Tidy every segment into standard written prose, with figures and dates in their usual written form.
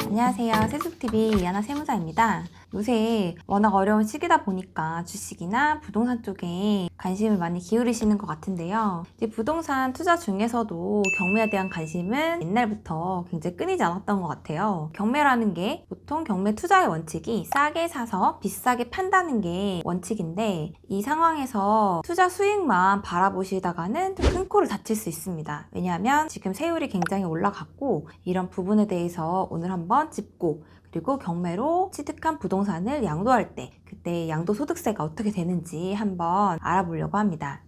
안녕하세요. 세숙TV 이하나 세무사입니다. 요새 워낙 어려운 시기다 보니까 주식이나 부동산 쪽에 관심을 많이 기울이시는 것 같은데요. 이제 부동산 투자 중에서도 경매에 대한 관심은 옛날부터 굉장히 끊이지 않았던 것 같아요. 경매라는 게 보통 경매 투자의 원칙이 싸게 사서 비싸게 판다는 게 원칙인데 이 상황에서 투자 수익만 바라보시다가는 좀 큰 코를 다칠 수 있습니다. 왜냐하면 지금 세율이 굉장히 올라갔고 이런 부분에 대해서 오늘 한번 짚고 그리고 경매로 취득한 부동산을 양도할 때 그때 양도소득세가 어떻게 되는지 한번 알아보려고 합니다.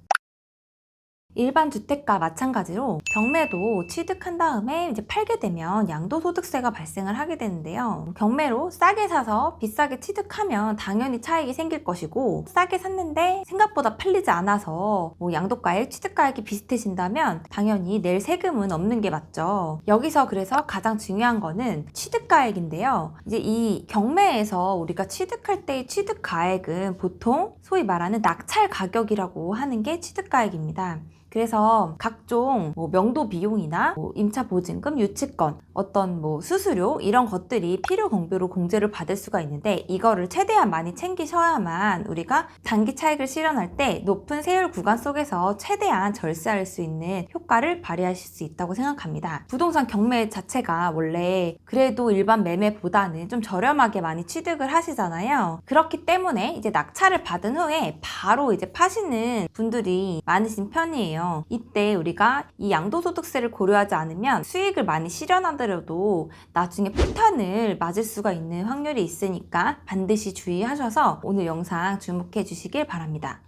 일반 주택과 마찬가지로 경매도 취득한 다음에 이제 팔게 되면 양도소득세가 발생을 하게 되는데요. 경매로 싸게 사서 비싸게 취득하면 당연히 차익이 생길 것이고 싸게 샀는데 생각보다 팔리지 않아서 양도가액, 취득가액이 비슷해진다면 당연히 낼 세금은 없는 게 맞죠. 여기서 그래서 가장 중요한 거는 취득가액인데요. 이제 이 경매에서 우리가 취득할 때의 취득가액은 보통 소위 말하는 낙찰 가격이라고 하는 게 취득가액입니다. 그래서 각종 명도 비용이나 임차 보증금, 유치권, 어떤 수수료 이런 것들이 필요 경비로 공제를 받을 수가 있는데 이거를 최대한 많이 챙기셔야만 우리가 단기 차익을 실현할 때 높은 세율 구간 속에서 최대한 절세할 수 있는 효과를 발휘하실 수 있다고 생각합니다. 부동산 경매 자체가 원래 그래도 일반 매매보다는 좀 저렴하게 많이 취득을 하시잖아요. 그렇기 때문에 이제 낙찰을 받은 후에 바로 이제 파시는 분들이 많으신 편이에요. 이때 우리가 이 양도소득세를 고려하지 않으면 수익을 많이 실현하더라도 나중에 폭탄을 맞을 수가 있는 확률이 있으니까 반드시 주의하셔서 오늘 영상 주목해 주시길 바랍니다.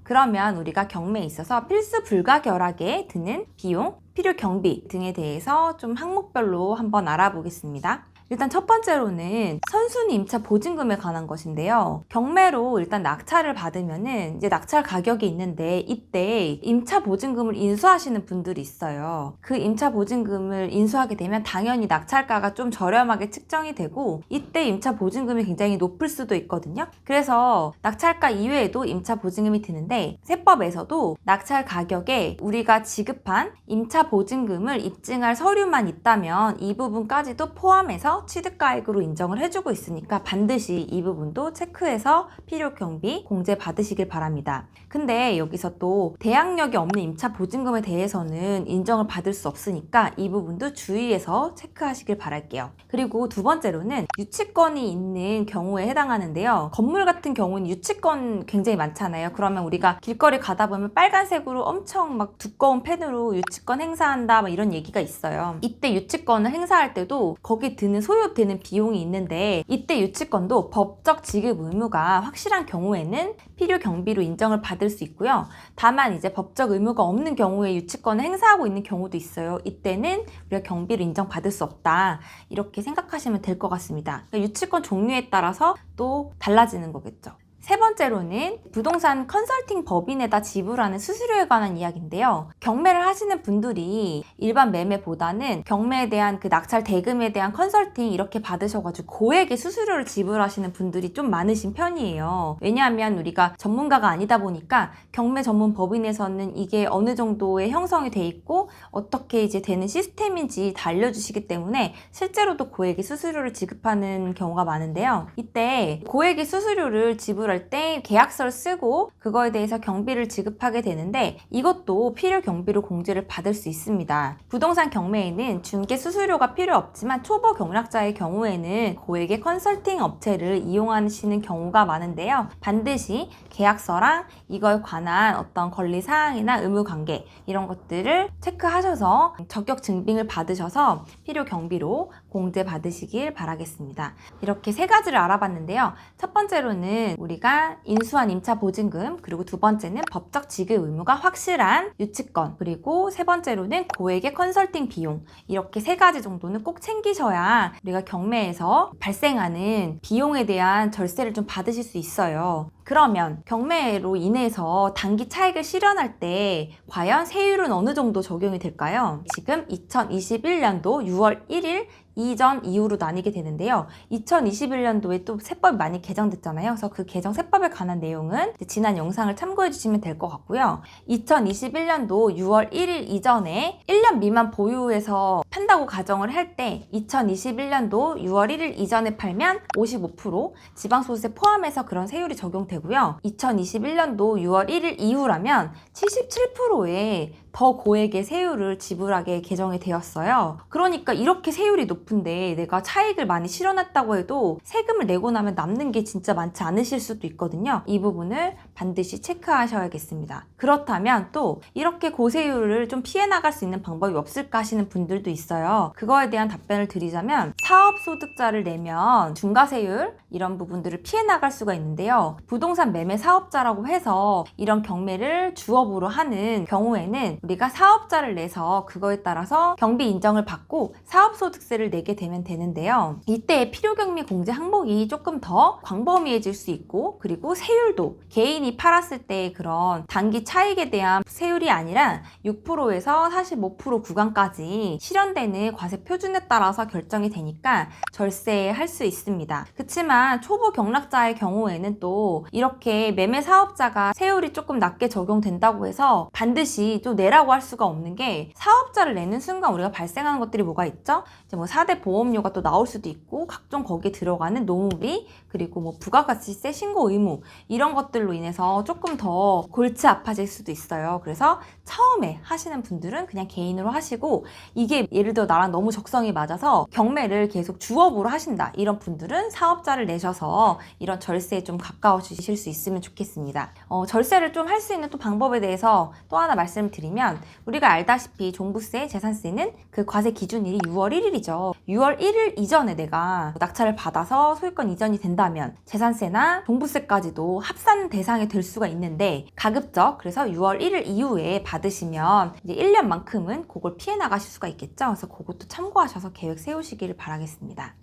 그러면 우리가 경매에 있어서 필수 불가결하게 드는 비용, 필요 경비 등에 대해서 좀 항목별로 한번 알아보겠습니다. 일단 첫 번째로는 선순위 임차 보증금에 관한 것인데요. 경매로 일단 낙찰을 받으면은 이제 낙찰 가격이 있는데 이때 임차 보증금을 인수하시는 분들이 있어요. 그 임차 보증금을 인수하게 되면 당연히 낙찰가가 좀 저렴하게 측정이 되고 이때 임차 보증금이 굉장히 높을 수도 있거든요. 그래서 낙찰가 이외에도 임차 보증금이 드는데 세법에서도 낙찰 가격에 우리가 지급한 임차 보증금을 입증할 서류만 있다면 이 부분까지도 포함해서 취득가액으로 인정을 해주고 있으니까 반드시 이 부분도 체크해서 필요 경비 공제 받으시길 바랍니다. 근데 여기서 또 대항력이 없는 임차 보증금에 대해서는 인정을 받을 수 없으니까 이 부분도 주의해서 체크하시길 바랄게요. 그리고 두 번째로는 유치권이 있는 경우에 해당하는데요. 건물 같은 경우는 유치권 굉장히 많잖아요. 그러면 우리가 길거리 가다 보면 빨간색으로 엄청 막 두꺼운 펜으로 유치권 행사한다 이런 얘기가 있어요. 이때 유치권을 행사할 때도 거기 드는 소요되는 비용이 있는데 이때 유치권도 법적 지급 의무가 확실한 경우에는 필요 경비로 인정을 받을 수 있고요. 다만 이제 법적 의무가 없는 경우에 유치권을 행사하고 있는 경우도 있어요. 이때는 우리가 경비로 인정받을 수 없다. 이렇게 생각하시면 될 것 같습니다. 그러니까 유치권 종류에 따라서 또 달라지는 거겠죠. 세 번째로는 부동산 컨설팅 법인에다 지불하는 수수료에 관한 이야기인데요. 경매를 하시는 분들이 일반 매매보다는 경매에 대한 그 낙찰 대금에 대한 컨설팅 이렇게 받으셔가지고 고액의 수수료를 지불하시는 분들이 좀 많으신 편이에요. 왜냐하면 우리가 전문가가 아니다 보니까 경매 전문 법인에서는 이게 어느 정도의 형성이 돼 있고 어떻게 이제 되는 시스템인지 다 알려주시기 때문에 실제로도 고액의 수수료를 지급하는 경우가 많은데요. 이때 고액의 수수료를 지불할 때 계약서를 쓰고 그거에 대해서 경비를 지급하게 되는데 이것도 필요 경비로 공제를 받을 수 있습니다. 부동산 경매에는 중개 수수료가 필요 없지만 초보 경락자의 경우에는 고액의 컨설팅 업체를 이용하시는 경우가 많은데요. 반드시 계약서랑 이거에 관한 어떤 권리사항이나 의무관계 이런 것들을 체크하셔서 적격 증빙을 받으셔서 필요 경비로 공제 받으시길 바라겠습니다. 이렇게 세 가지를 알아봤는데요. 첫 번째로는 우리가 인수한 임차 보증금, 그리고 두 번째는 법적 지급 의무가 확실한 유치권, 그리고 세 번째로는 고액의 컨설팅 비용, 이렇게 세 가지 정도는 꼭 챙기셔야 우리가 경매에서 발생하는 비용에 대한 절세를 좀 받으실 수 있어요. 그러면 경매로 인해서 단기 차익을 실현할 때 과연 세율은 어느 정도 적용이 될까요? 지금 2021년도 6월 1일 이전 이후로 나뉘게 되는데요. 2021년도에 또 세법이 많이 개정됐잖아요. 그래서 그 개정 세법에 관한 내용은 지난 영상을 참고해 주시면 될 것 같고요. 2021년도 6월 1일 이전에 1년 미만 보유해서 판다고 가정을 할 때 2021년도 6월 1일 이전에 팔면 55% 지방소득세 포함해서 그런 세율이 적용되고요. 2021년도 6월 1일 이후라면 77%의 더 고액의 세율을 지불하게 개정이 되었어요. 그러니까 이렇게 세율이 높은데 내가 차익을 많이 실어놨다고 해도 세금을 내고 나면 남는 게 진짜 많지 않으실 수도 있거든요. 이 부분을 반드시 체크하셔야겠습니다. 그렇다면 또 이렇게 고세율을 좀 피해 나갈 수 있는 방법이 없을까 하시는 분들도 있어요. 그거에 대한 답변을 드리자면 사업소득자를 내면 중과세율 이런 부분들을 피해 나갈 수가 있는데요. 부동산 매매 사업자라고 해서 이런 경매를 주업으로 하는 경우에는 우리가 사업자를 내서 그거에 따라서 경비 인정을 받고 사업소득세를 내게 되면 되는데요. 이때 필요경비 공제 항목이 조금 더 광범위해질 수 있고 그리고 세율도 개인이 팔았을 때 그런 단기 차익에 대한 세율이 아니라 6%에서 45% 구간까지 실현되는 과세 표준에 따라서 결정이 되니까 절세할 수 있습니다. 그렇지만 초보 경락자의 경우에는 또 이렇게 매매 사업자가 세율이 조금 낮게 적용된다고 해서 반드시 좀 내라고 할 수가 없는 게 사업자를 내는 순간 우리가 발생하는 것들이 뭐가 있죠? 이제 뭐 4대 보험료가 또 나올 수도 있고 각종 거기에 들어가는 노무비 그리고 뭐 부가가치세 신고 의무 이런 것들로 인해서 조금 더 골치 아파질 수도 있어요. 그래서 처음에 하시는 분들은 그냥 개인으로 하시고 이게 예를 들어 나랑 너무 적성이 맞아서 경매를 계속 주업으로 하신다 이런 분들은 사업자를 내셔서 이런 절세에 좀 가까워지실 수 있으면 좋겠습니다. 절세를 좀 할 수 있는 또 방법에 대해서 또 하나 말씀드리면 우리가 알다시피 종부세, 재산세는 그 과세 기준일이 6월 1일이죠. 6월 1일 이전에 내가 낙찰을 받아서 소유권 이전이 된다면 재산세나 종부세까지도 합산 대상이 될 수가 있는데 가급적 그래서 6월 1일 이후에 받으시면 이제 1년만큼은 그걸 피해 나가실 수가 있겠죠. 그래서 그것도 참고하셔서 계획 세우시기를 바라겠습니다.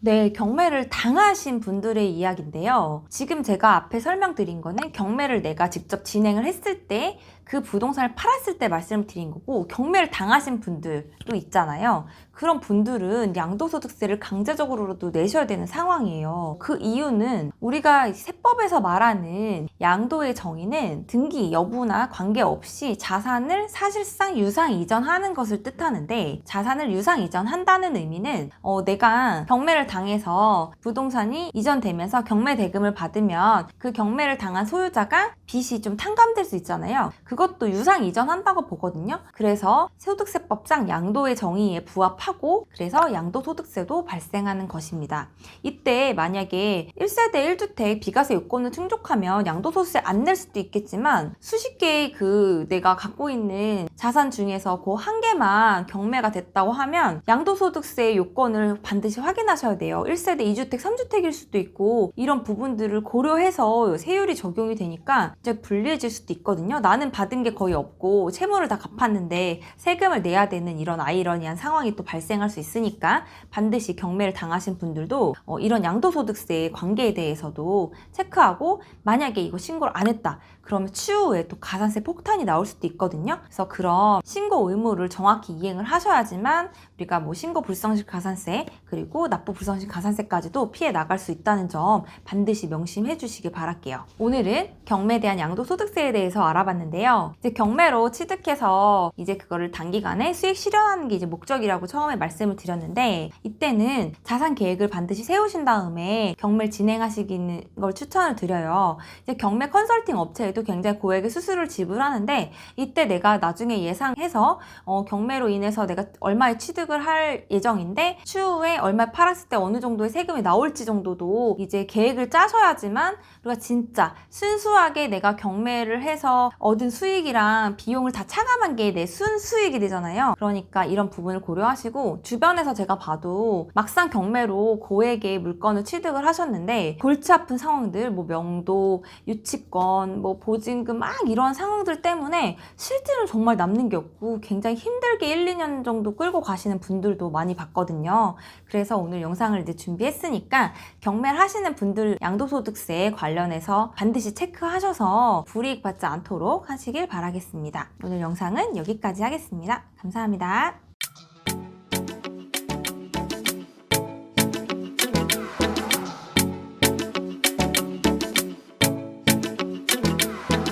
네, 경매를 당하신 분들의 이야기인데요. 지금 제가 앞에 설명드린 거는 경매를 내가 직접 진행을 했을 때 그 부동산을 팔았을 때 말씀드린 거고 경매를 당하신 분들도 있잖아요. 그런 분들은 양도소득세를 강제적으로도 내셔야 되는 상황이에요. 그 이유는 우리가 세법에서 말하는 양도의 정의는 등기 여부나 관계없이 자산을 사실상 유상 이전하는 것을 뜻하는데 자산을 유상 이전한다는 의미는 내가 경매를 당해서 부동산이 이전되면서 경매 대금을 받으면 그 경매를 당한 소유자가 빚이 좀 탕감될 수 있잖아요. 그것도 유상 이전한다고 보거든요. 그래서 소득세법상 양도의 정의에 부합하고 그래서 양도소득세도 발생하는 것입니다. 이때 만약에 1세대 1주택 비과세 요건을 충족하면 양도소득세 안 낼 수도 있겠지만 수십 개의 그 내가 갖고 있는 자산 중에서 그 한 개만 경매가 됐다고 하면 양도소득세 요건을 반드시 확인하셔야 돼요. 1세대 2주택 3주택일 수도 있고 이런 부분들을 고려해서 세율이 적용이 되니까 이제 불리해질 수도 있거든요. 나는 받은 게 거의 없고 채무를 다 갚았는데 세금을 내야 되는 이런 아이러니한 상황이 또 발생할 수 있으니까 반드시 경매를 당하신 분들도 이런 양도소득세의 관계에 대해서도 체크하고 만약에 이거 신고를 안 했다 그러면 추후에 또 가산세 폭탄이 나올 수도 있거든요. 그래서 그런 신고 의무를 정확히 이행을 하셔야지만 우리가 뭐 신고 불성실 가산세 그리고 납부 불성실 가산세까지도 피해 나갈 수 있다는 점 반드시 명심해 주시길 바랄게요. 오늘은 경매에 대한 양도소득세에 대해서 알아봤는데요. 이제 경매로 취득해서 이제 그거를 단기간에 수익 실현하는 게 이제 목적이라고 처음에 말씀을 드렸는데 이때는 자산 계획을 반드시 세우신 다음에 경매를 진행하시는 걸 추천을 드려요. 이제 경매 컨설팅 업체에도 굉장히 고액의 수수료를 지불하는데 이때 내가 나중에 예상해서 경매로 인해서 내가 얼마의 취득을 할 예정인데 추후에 얼마 팔았을 때 어느 정도의 세금이 나올지 정도도 이제 계획을 짜셔야지만 우리가 진짜 순수하게 내가 경매를 해서 얻은 수익이랑 비용을 다 차감한 게 내 순수익이 되잖아요. 그러니까 이런 부분을 고려하시고 주변에서 제가 봐도 막상 경매로 고액의 물건을 취득을 하셨는데 골치 아픈 상황들 뭐 명도, 유치권, 뭐 보증금 막 이런 상황들 때문에 실제로 정말 남는 게 없고 굉장히 힘들게 1, 2년 정도 끌고 가시는 분들도 많이 봤거든요. 그래서 오늘 영상을 이제 준비했으니까 경매를 하시는 분들 양도소득세 관련해서 반드시 체크하셔서 불이익 받지 않도록 하시길 바라겠습니다. 오늘 영상은 여기까지 하겠습니다. 감사합니다.